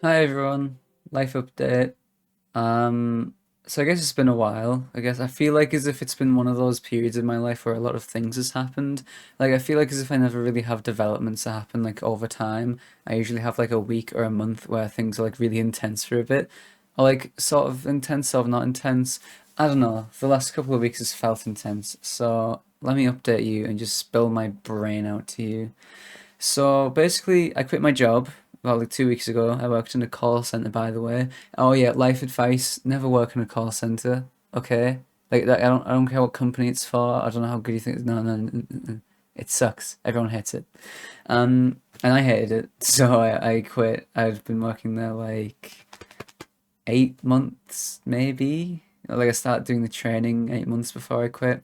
Hi everyone, life update. Um, so I guess it's been a while. I guess I feel like as if it's been one of those periods in my life where a lot of things has happened. Like I feel like as if I never really have developments that happen like over time. I usually have like a week or a month where things are like really intense for a bit, or like sort of intense, sort of not intense. I don't know. The last couple of weeks has felt intense. So let me update you and just spill my brain out to you. So basically, I quit my job about like 2 weeks ago. I worked in a call center, by the way. Oh yeah, life advice: never work in a call center. Okay, like that. I don't care what company it's for. I don't know how good you think. No, no, no, no, no. It sucks. Everyone hates it. And I hated it, so I quit. I'd been working there like 8 months, maybe. Like I started doing the training 8 months before I quit.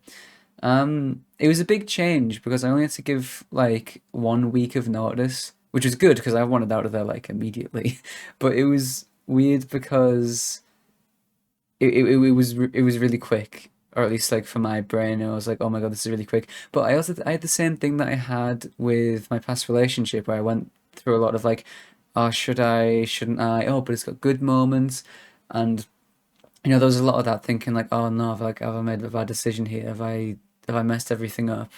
It was a big change because I only had to give like 1 week of notice, which was good because I wanted out of there like immediately. But it was weird because it was really quick, or at least like for my brain, I was like, oh my God, this is really quick. But I had the same thing that I had with my past relationship where I went through a lot of like, oh, should I, shouldn't I? Oh, but it's got good moments, and there was a lot of that thinking like, oh no, have I made a bad decision here? Have I messed everything up?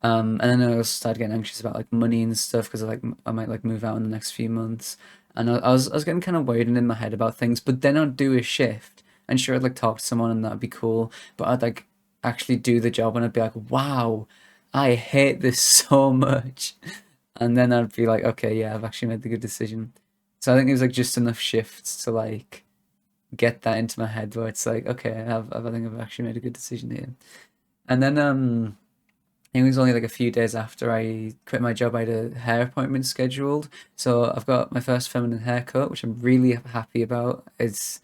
And then I also started getting anxious about like money and stuff because I might like move out in the next few months, and I was getting kind of worried and in my head about things. But then I'd do a shift, and sure I'd like talk to someone and that'd be cool, but I'd like actually do the job and I'd be like, wow, I hate this so much, and then I'd be like, okay, yeah, I've actually made the good decision. So I think it was like just enough shifts to like get that into my head where it's like, okay, I think I've actually made a good decision here. And then it was only like a few days after I quit my job, I had a hair appointment scheduled. So I've got my first feminine haircut, which I'm really happy about. It's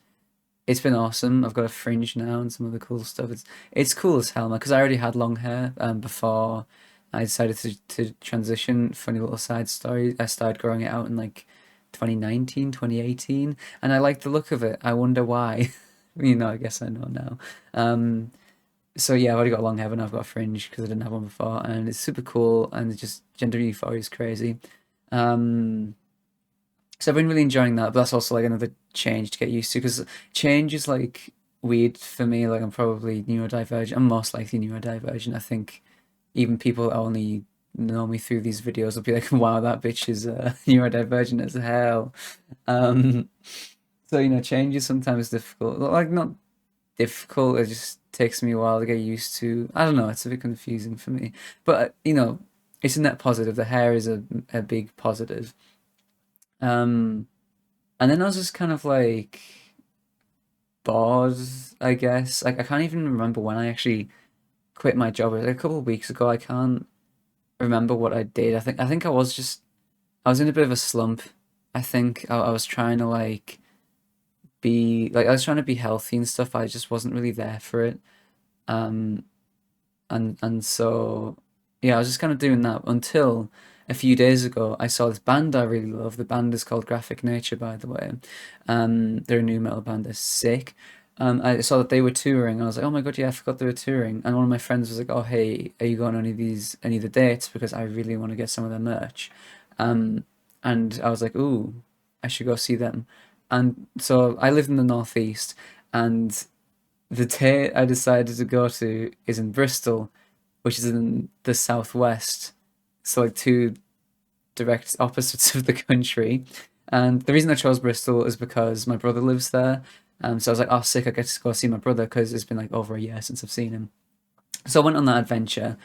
been awesome. I've got a fringe now and some other cool stuff. It's cool as hell, man, because I already had long hair before I decided to transition. Funny little side story. I started growing it out in like 2019, 2018, and I like the look of it. I wonder why. I guess I know now. Um, so yeah, I've already got long hair and I've got a fringe because I didn't have one before, and it's super cool and it's just gender euphoria is crazy. Um, so I've been really enjoying that, but that's also like another change to get used to because change is like weird for me. Like I'm probably neurodivergent. I'm most likely neurodivergent. I think even people that only know me through these videos will be like, "Wow, that bitch is neurodivergent as hell." Um, so change is sometimes difficult. Like not difficult. It just takes me a while to get used to. I don't know. It's a bit confusing for me, but it's a net positive. The hair is a big positive. Um, and then I was just kind of like bored, I guess. Like I can't even remember when I actually quit my job. It was like a couple of weeks ago. I can't remember what I did. I think I was in a bit of a slump. I think I was trying to like be like I was trying to be healthy and stuff. I just wasn't really there for it. Um, and so yeah, I was just kind of doing that until a few days ago I saw this band I really love. The band is called Graphic Nature, by the way. They're a new metal band. They're sick. I saw that they were touring. I was like, oh my God, yeah, I forgot they were touring. And one of my friends was like, oh hey, are you going on any of the dates? Because I really want to get some of their merch. Um, and I was like, ooh, I should go see them. And so I live in the northeast, and the date I decided to go to is in Bristol, which is in the southwest. So like two direct opposites of the country. And the reason I chose Bristol is because my brother lives there. So I was like, oh, sick, I get to go see my brother because it's been like over a year since I've seen him. So I went on that adventure.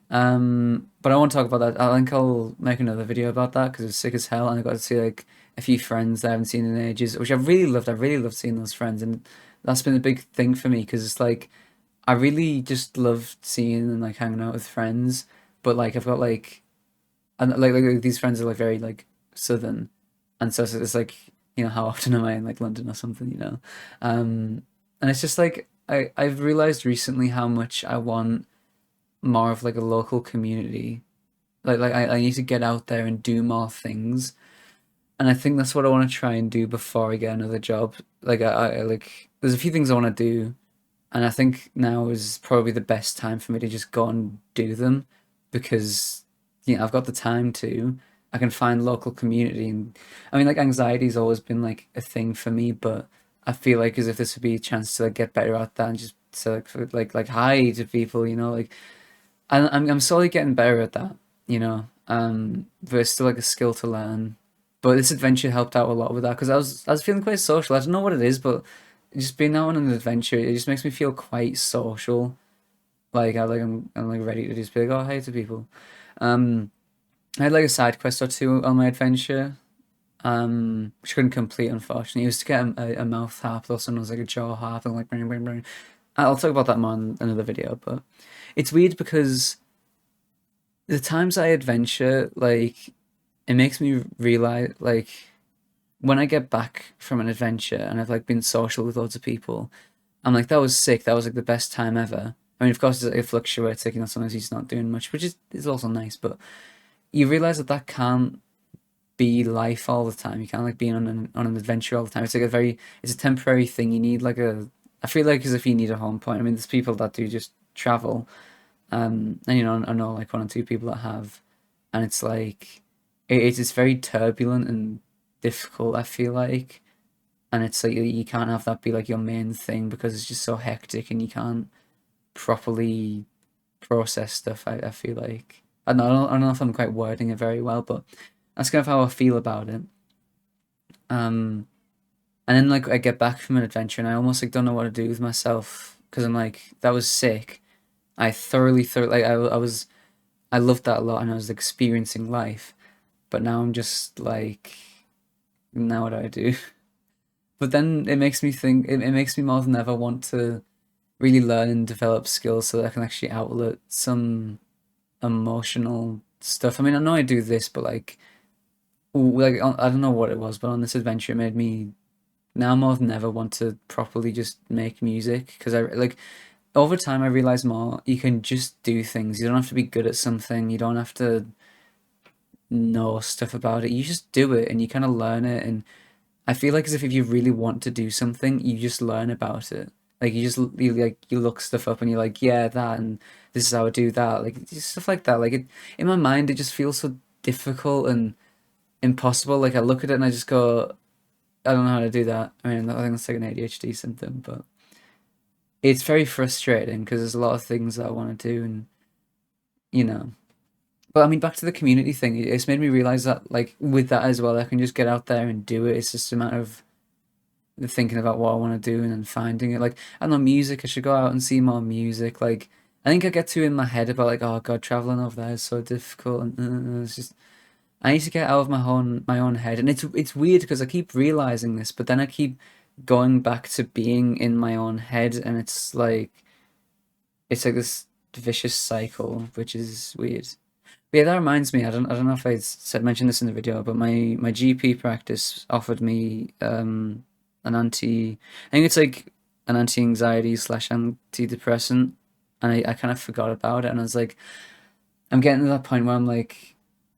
But I won't talk about that. I think I'll make another video about that because it was sick as hell. And I got to see like a few friends that I haven't seen in ages, which I really loved. I really loved seeing those friends. And that's been a big thing for me because it's like, I really just love seeing and like hanging out with friends, but like I've got like and like these friends are like very like southern, and so it's like how often am I in like London or something, and it's just like I've realized recently how much I want more of like a local community. I need to get out there and do more things, and I think that's what I want to try and do before I get another job. Like I like there's a few things I want to do, and I think now is probably the best time for me to just go and do them because I've got the time to. I can find local community. And I mean, like anxiety's always been like a thing for me, but I feel like as if this would be a chance to like get better at that and just to like hi to people, like I'm slowly getting better at that, but it's still like a skill to learn. But this adventure helped out a lot with that because I was feeling quite social. I don't know what it is, but just being out on an adventure, it just makes me feel quite social. Like I'm like ready to just be like, oh, hey to people. Um, I had like a side quest or two on my adventure, which I couldn't complete unfortunately. It was to get a mouth harp, or something was like a jaw harp, and like bring bring bring. I'll talk about that more in another video, but it's weird because the times I adventure, like it makes me realize, like when I get back from an adventure and I've like been social with loads of people, I'm like that was sick. That was like the best time ever. I mean, of course, it fluctuates. Like sometimes he's not doing much, which is also nice. But you realize that that can't be life all the time. You can't like be on an adventure all the time. It's like it's a temporary thing. You need like I feel like as if you need a home point. I mean, there's people that do just travel, and I know like one or two people that have, and it's like it's very turbulent and difficult. I feel like, and it's like you can't have that be like your main thing because it's just so hectic and you can't properly process stuff. I feel like I don't know if I'm quite wording it very well, but that's kind of how I feel about it. Um, and then like I get back from an adventure and I almost like don't know what to do with myself because I'm like that was sick. I thoroughly like I loved that a lot and I was experiencing life, but now I'm just like now what do I do? But then it makes me think it makes me more than ever want to really learn and develop skills so that I can actually outlet some emotional stuff. I mean, I know I do this, but I don't know what it was, but on this adventure, it made me now more than ever want to properly just make music because I like over time I realize more you can just do things. You don't have to be good at something. You don't have to know stuff about it. You just do it and you kind of learn it. And I feel like as if you really want to do something, you just learn about it. Like you look stuff up and you're like, yeah, that and this is how I do that. Like just stuff like that. Like in my mind, it just feels so difficult and impossible. Like I look at it and I just go, I don't know how to do that. I mean, I think it's like an ADHD symptom, but it's very frustrating because there's a lot of things that I want to do and you know. But I mean, back to the community thing, it's made me realize that like with that as well, I can just get out there and do it. It's just a matter of thinking about what I want to do and then finding it. Like I don't know, music. I should go out and see more music. Like I think I get too in my head about like, oh God, traveling over there is so difficult, and it's just I need to get out of my own head, and it's weird because I keep realizing this, but then I keep going back to being in my own head, and it's like this vicious cycle, which is weird. But yeah, that reminds me. I don't know if I said mentioned this in the video, but my GP practice offered me an anti. I think it's like an anti-anxiety slash antidepressant, and I kind of forgot about it, and I was like, I'm getting to that point where I'm like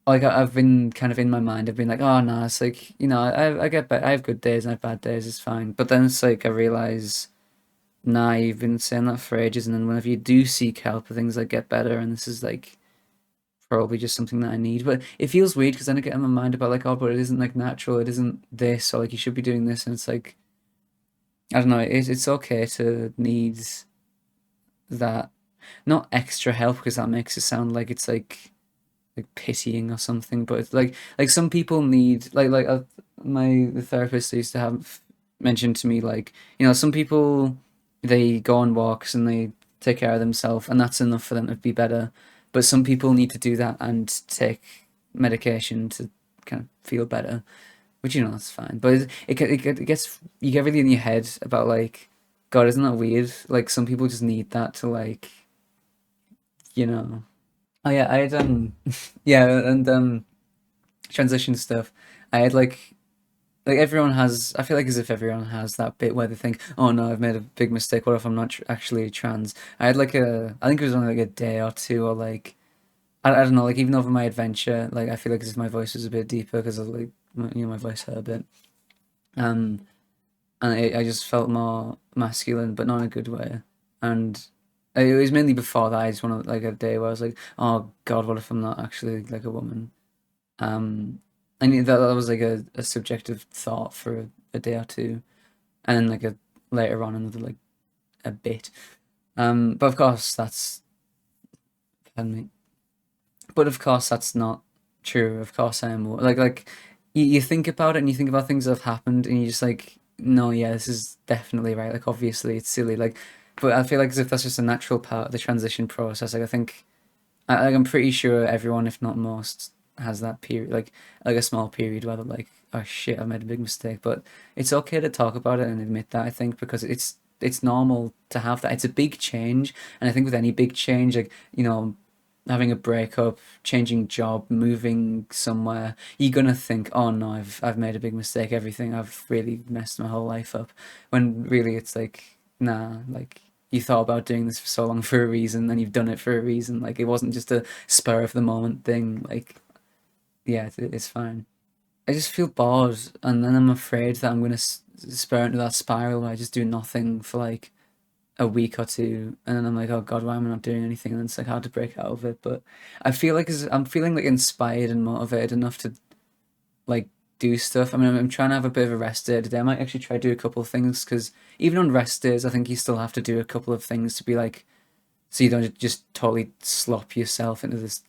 I've been kind of in my mind. I've been like, oh no, it's like I have good days and I have bad days. It's fine. But then it's like I realize, nah, you've been saying that for ages, and then whenever you do seek help, things like get better, and this is like probably just something that I need. But it feels weird because then I get in my mind about like, oh, but it isn't like natural. It isn't this, or like you should be doing this, and it's like I don't know. It's okay to need that, not extra help because that makes it sound like it's like pitying or something. But it's like some people need my the therapist used to have mentioned to me like some people they go on walks and they take care of themselves and that's enough for them to be better. But some people need to do that and take medication to kind of feel better, which that's fine. But it gets you get really in your head about like, God, isn't that weird? Like some people just need that to like you know. Oh yeah, I had yeah, and transition stuff. I had like everyone has. I feel like as if everyone has that bit where they think, "Oh no, I've made a big mistake. What if I'm not actually trans?" I had like I think it was only like a day or two, or like I don't know. Like even over my adventure, like I feel like as if my voice was a bit deeper because of like my voice hurt a bit. Um, and I just felt more masculine, but not in a good way. And it was mainly before that. I just wanted like a day where I was like, "Oh God, what if I'm not actually like a woman?" Um, and that was like a subjective thought for a day or two, and then like a later on another like a bit. But of course pardon me. But of course that's not true. Of course I am like you think about it and you think about things that have happened and you just like no, yeah, this is definitely right. Like obviously it's silly. Like, but I feel like as if that's just a natural part of the transition process. Like I think like I'm pretty sure everyone, if not most, has that period, like a small period where they're like, "Oh shit, I made a big mistake." But it's okay to talk about it and admit that. I think because it's normal to have that. It's a big change, and I think with any big change, like having a breakup, changing job, moving somewhere, you're gonna think, "Oh no, I've made a big mistake. Everything I've really messed my whole life up." When really it's like, nah, like you thought about doing this for so long for a reason and you've done it for a reason. Like it wasn't just a spur of the moment thing. Like, yeah, it's fine. I just feel bored and then I'm afraid that I'm going to spur into that spiral where I just do nothing for like a week or two and then I'm like, oh God, why am I not doing anything? And then it's like hard to break out of it. But I feel like I'm feeling like inspired and motivated enough to like do stuff. I mean, I'm trying to have a bit of a rest day today. I might actually try to do a couple of things because even on rest days, I think you still have to do a couple of things to be like so you don't just totally slop yourself into this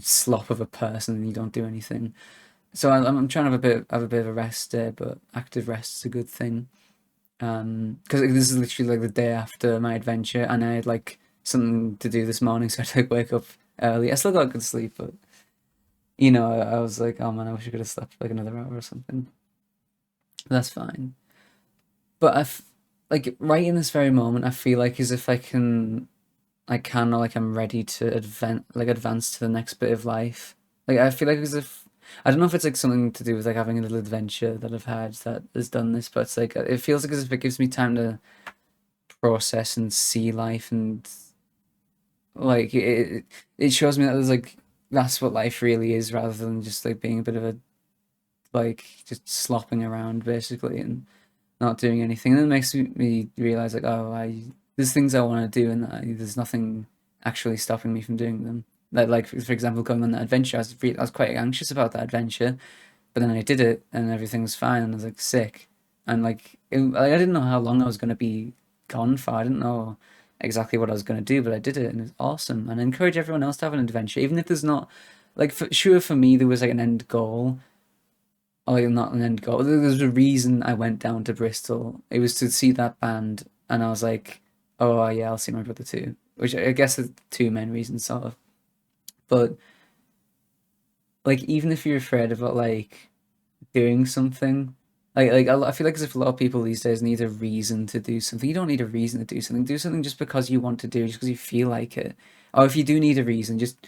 slop of a person and you don't do anything. So I'm trying to have a bit of a rest day, but active rest is a good thing. Because this is literally like the day after my adventure, and I had like something to do this morning, so I had to like wake up early. I still got good sleep, but I was like, oh man, I wish I could have slept like another hour or something. That's fine. But like right in this very moment, I feel like as if I can or like I'm ready to advance to the next bit of life. Like I feel like as if I don't know if it's like something to do with like having a little adventure that I've had that has done this, but it's like it feels like as if it gives me time to process and see life and like it shows me that there's like that's what life really is rather than just like being a bit of a like just slopping around basically and not doing anything. And it makes me realize like, oh, there's things I want to do, and there's nothing actually stopping me from doing them. Like for example, going on that adventure, I was quite anxious about that adventure, but then I did it, and everything was fine, and I was like sick, and like, I didn't know how long I was gonna be gone for. I didn't know exactly what I was gonna do, but I did it, and it was awesome. And I encourage everyone else to have an adventure, even if there's not like sure for me there was like an end goal oh, you're not an end goal. There's a reason I went down to Bristol. It was to see that band, and I was like, oh yeah, I'll see my brother too. Which I guess are two main reasons, sort of. But like, even if you're afraid about like doing something, I feel like as if a lot of people these days need a reason to do something. You don't need a reason to do something. Do something just because you want to do, just because you feel like it. Or if you do need a reason, just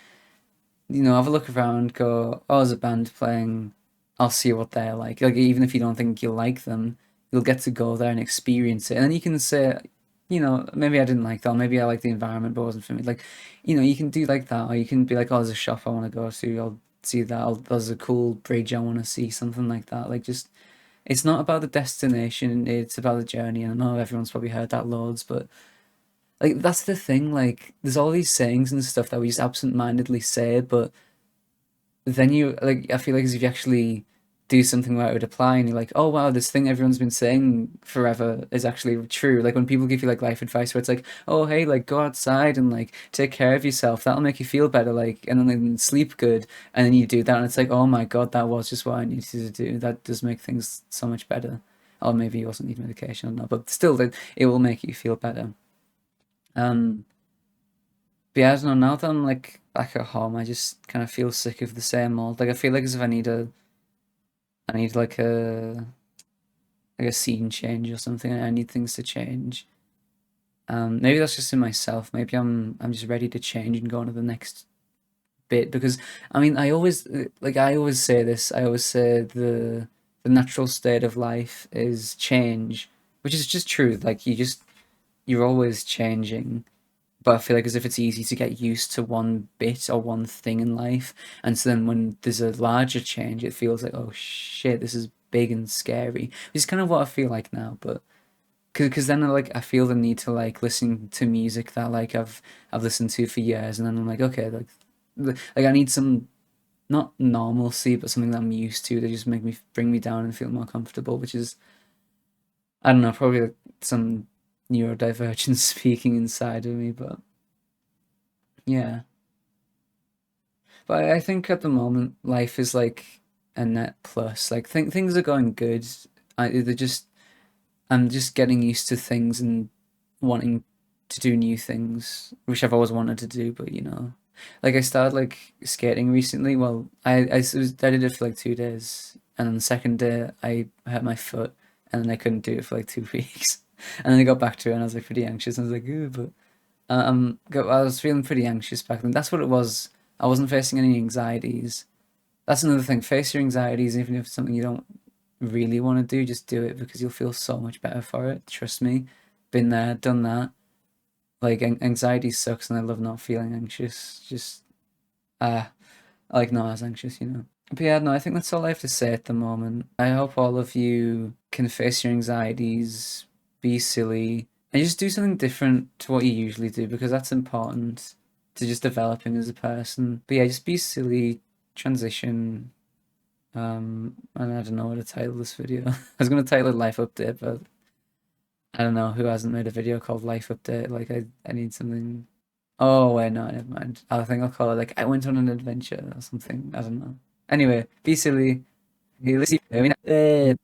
have a look around, go, oh, there's a band playing, I'll see what they're like. Like, even if you don't think you'll like them, you'll get to go there and experience it. And then you can say, maybe I didn't like that, or maybe I like the environment, but it wasn't for me. Like, you can do like that, or you can be like, oh, there's a shop I want to go to, I'll see that, there's a cool bridge I want to see, something like that. Like, just, it's not about the destination, it's about the journey. And I know everyone's probably heard that loads, but like, that's the thing. Like, there's all these sayings and stuff that we just absent-mindedly say, but then you like I feel like as if you actually do something where it would apply and you're like, oh wow, this thing everyone's been saying forever is actually true. Like when people give you like life advice where it's like, oh hey, like go outside and like take care of yourself, that'll make you feel better, like and then sleep good and then you do that and it's like, oh my God, that was just what I needed to do. That does make things so much better. Or maybe you also need medication or not, but still it will make you feel better. Um but yeah, I don't know, now that I'm like back at home, I just kind of feel sick of the same old. Like I feel like as if I need like a scene change or something. I need things to change. Maybe that's just in myself. Maybe I'm just ready to change and go on to the next bit because I mean I always say this. I always say the natural state of life is change, which is just true. Like you're always changing. But I feel like as if it's easy to get used to one bit or one thing in life, and so then when there's a larger change, it feels like oh shit, this is big and scary. Which is kind of what I feel like now, but because then I feel the need to like listen to music that like I've listened to for years, and then I'm like okay, like I need some. not normalcy, but something that I'm used to. They just make me bring me down and feel more comfortable, which is I don't know, probably like some neurodivergence speaking inside of me, but yeah. But I think at the moment life is like a net plus. Like things are going good. They're just I'm just getting used to things and wanting to do new things, which I've always wanted to do. But like I started like skating recently. Well, I did it for like 2 days, and on the second day I hurt my foot, and then I couldn't do it for like 2 weeks. And then I got back to it, and I was like pretty anxious. And I was like, ooh, but I was feeling pretty anxious back then. That's what it was. I wasn't facing any anxieties. That's another thing. Face your anxieties, even if it's something you don't really want to do, just do it because you'll feel so much better for it. Trust me. Been there, done that. Like anxiety sucks, and I love not feeling anxious. Just uh, I like not as anxious. But yeah, no, I think that's all I have to say at the moment. I hope all of you can face your anxieties, be silly, and just do something different to what you usually do because that's important to just developing as a person. But yeah, just be silly, transition, and I don't know what to title this video. I was gonna title it Life Update, but I don't know who hasn't made a video called Life Update. Like I need something. Oh wait, no, never mind. I think I'll call it like I went on an adventure or something. I don't know. Anyway, be silly. Hey, listen,